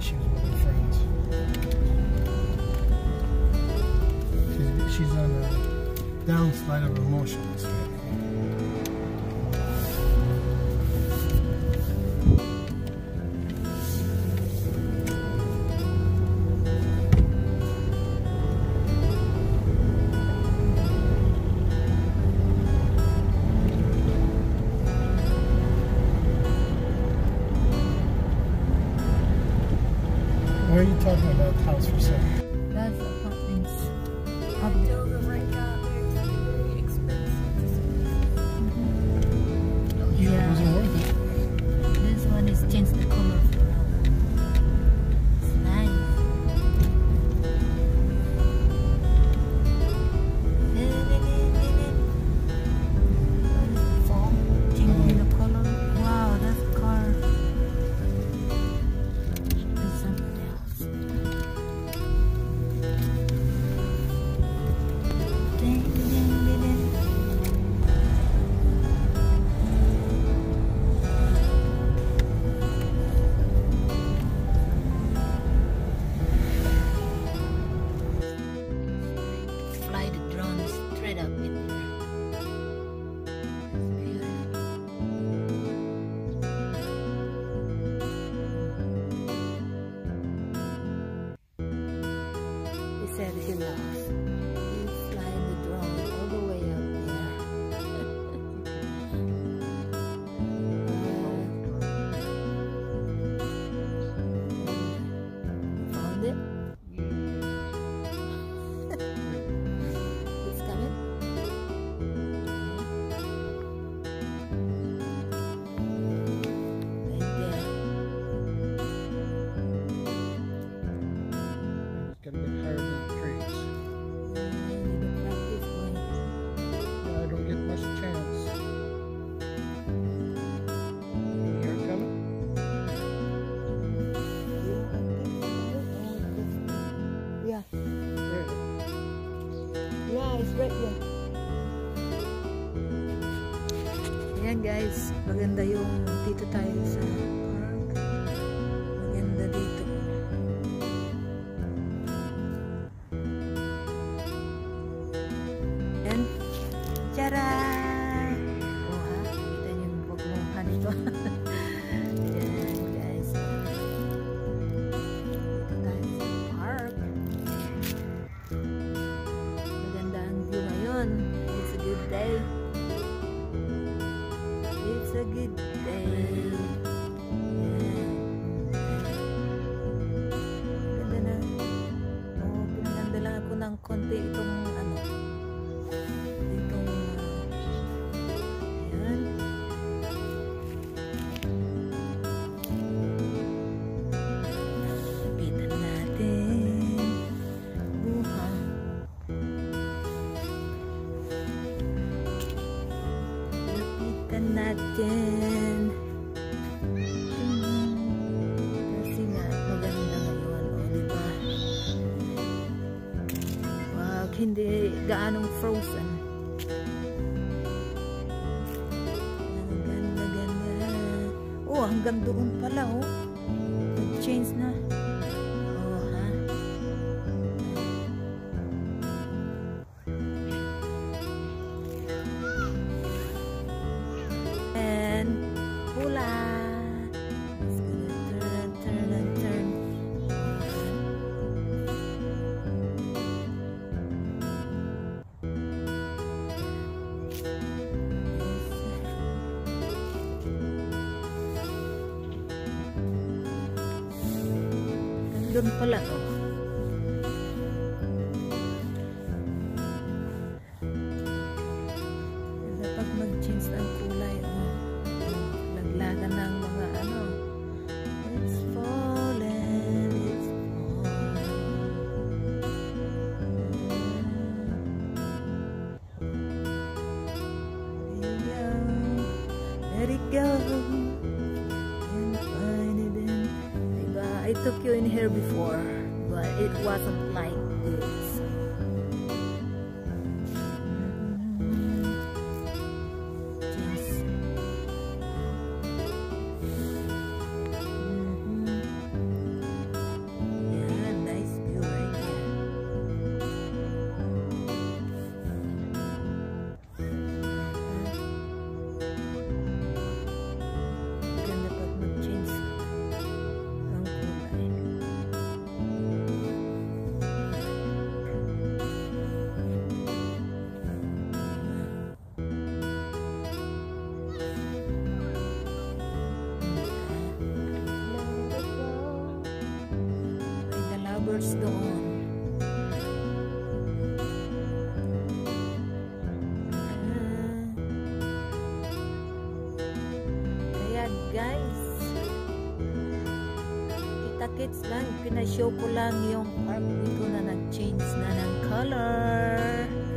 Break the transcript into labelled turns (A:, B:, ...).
A: She was with her friends. She's on the downslide of emotions. Where are you talking about the house for sale?
B: That's apartments. Up there.
A: Yeah, it wasn't worth it.
B: This one is changed the color. It's nice. Foam changing the color. Wow, that's a car. There's something else. Ding, ding, ding, ding. Fly the drone straight up in there. He said he lost. He's flying the drone all the way up there. Found it? It's coming? Right there.
A: It's gotta get higher than the trees.
B: Need to practice going.
A: Yeah, I don't get much chance. You hear it coming?
B: Yeah.
A: There it is.
B: Yeah, it's right here. Ayan guys, maganda yung dito tayo sa park. Maganda dito. And, tara! Oh ha, kita niyo yung pagmumukha nito. Ayan guys. Dito tayo sa park. Maganda ang view ngayon. It's a good day. It's a good day. Yeah. Ganda na. Oh, pinaganda lang ako ng konti itong ano. Itong ayan. Lapitan natin. Buha. Lapitan natin. Kasi nga maganda ngayon, o diba? Wag, hindi gaanong frozen. Ang ganda, ganda. Oh, hanggang doon pala, oh. Nag-change na. Oh, ha? And hula. It's gonna turn and turn and turn. Doon pala to. Dapat mag-change ang kulay. Laglagan ng mga ano. It's falling, it's falling. Let it go. And find it in. Diba? I took you in here before, but it wasn't like this. birds doon. Kaya guys, kita-kits lang, pinashow ko lang yung park dito na nag-change na ng color.